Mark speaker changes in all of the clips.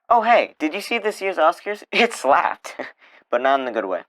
Speaker 1: Oh hey, did you see this year's Oscars? It slapped. But not in a good way.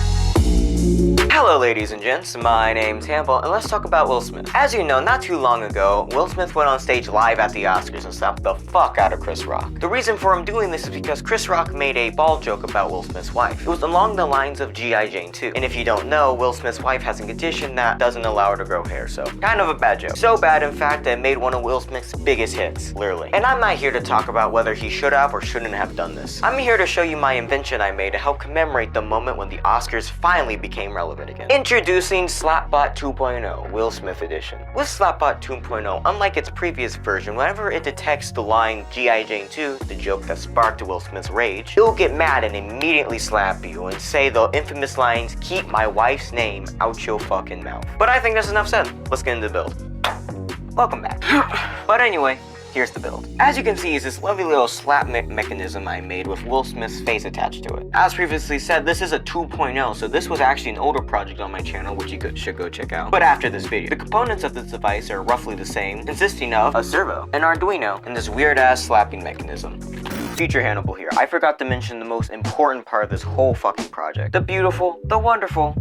Speaker 1: Hello ladies and gents, my name's Campbell, and let's talk about Will Smith. As you know, not too long ago, Will Smith went on stage live at the Oscars and slapped the fuck out of Chris Rock. The reason for him doing this is because Chris Rock made a bald joke about Will Smith's wife. It was along the lines of G.I. Jane 2. And if you don't know, Will Smith's wife has a condition that doesn't allow her to grow hair, so kind of a bad joke. So bad, in fact, that it made one of Will Smith's biggest hits, literally. And I'm not here to talk about whether he should have or shouldn't have done this. I'm here to show you my invention I made to help commemorate the moment when the Oscars finally became relevant again. Introducing Slapbot 2.0, Will Smith edition. With Slapbot 2.0, unlike its previous version, whenever it detects the line G.I. Jane 2, the joke that sparked Will Smith's rage, it'll get mad and immediately slap you and say the infamous lines, "Keep my wife's name out your fucking mouth." But I think that's enough said. Let's get into the build. Welcome back. But anyway, here's the build. As you can see, is this lovely little slap mechanism I made with Will Smith's face attached to it. As previously said, this is a 2.0, so this was actually an older project on my channel, which you should go check out. But after this video, the components of this device are roughly the same, consisting of a servo, an Arduino, and this weird-ass slapping mechanism. Future Hannibal here. I forgot to mention the most important part of this whole fucking project. The beautiful, the wonderful,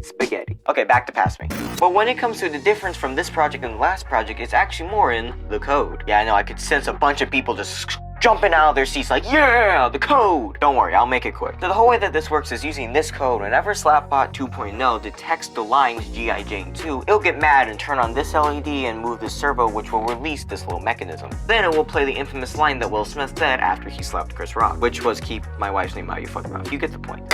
Speaker 1: spaghetti. Okay, back to past me. But when it comes to the difference from this project and the last project, it's actually more in the code. Yeah, I know, I could sense a bunch of people just jumping out of their seats like, yeah, the code! Don't worry, I'll make it quick. So the whole way that this works is using this code. Whenever Slapbot 2.0 detects the lines G.I. Jane 2, it'll get mad and turn on this LED and move this servo, which will release this little mechanism. Then it will play the infamous line that Will Smith said after he slapped Chris Rock, which was, "Keep my wife's name out your fucking mouth." You get the point.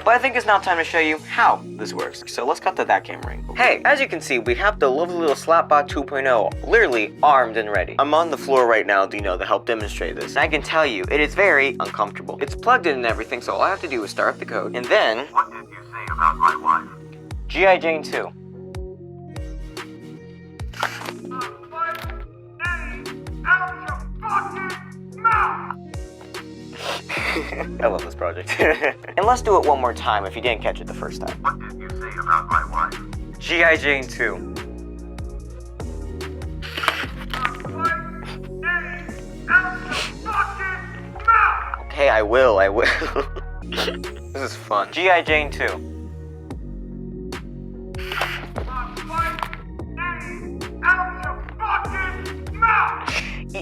Speaker 1: But I think it's now time to show you how this works. So let's cut to that camera angle. Hey, as you can see, we have the lovely little Slapbot 2.0 literally armed and ready. I'm on the floor right now, to help demonstrate this. And I can tell you, it is very uncomfortable. It's plugged in and everything, so all I have to do is start up the code. And then, what did you say about my wife? G.I. Jane 2. I love this project. And let's do it one more time if you didn't catch it the first time. What did you say about my wife? G.I. Jane 2. Okay, I will. This is fun. G.I. Jane 2.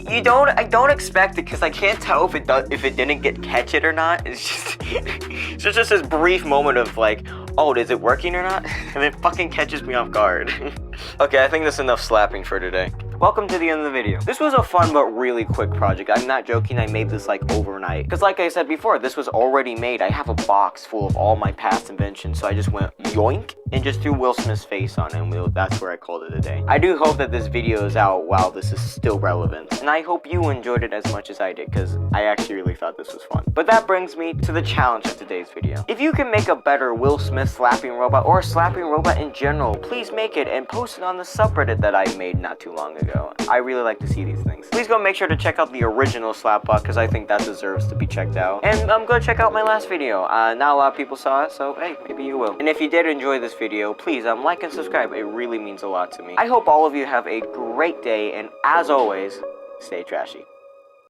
Speaker 1: I don't expect it because I can't tell if it didn't catch it or not. It's just this brief moment of like, oh, is it working or not? And it fucking catches me off guard. Okay, I think that's enough slapping for today. Welcome to the end of the video. This was a fun but really quick project. I'm not joking, I made this like overnight. Because like I said before, this was already made. I have a box full of all my past inventions, so I just went yoink and just threw Will Smith's face on it, and that's where I called it a day. I do hope that this video is out while this is still relevant. And I hope you enjoyed it as much as I did, because I actually really thought this was fun. But that brings me to the challenge of today's video. If you can make a better Will Smith slapping robot or slapping robot in general, please make it and post it on the subreddit that I made not too long ago. I really like to see these things. Please go make sure to check out the original Slapbot because I think that deserves to be checked out. And go check out my last video. Not a lot of people saw it, so hey, maybe you will. And if you did enjoy this video, please like and subscribe. It really means a lot to me. I hope all of you have a great day, and as always, stay trashy.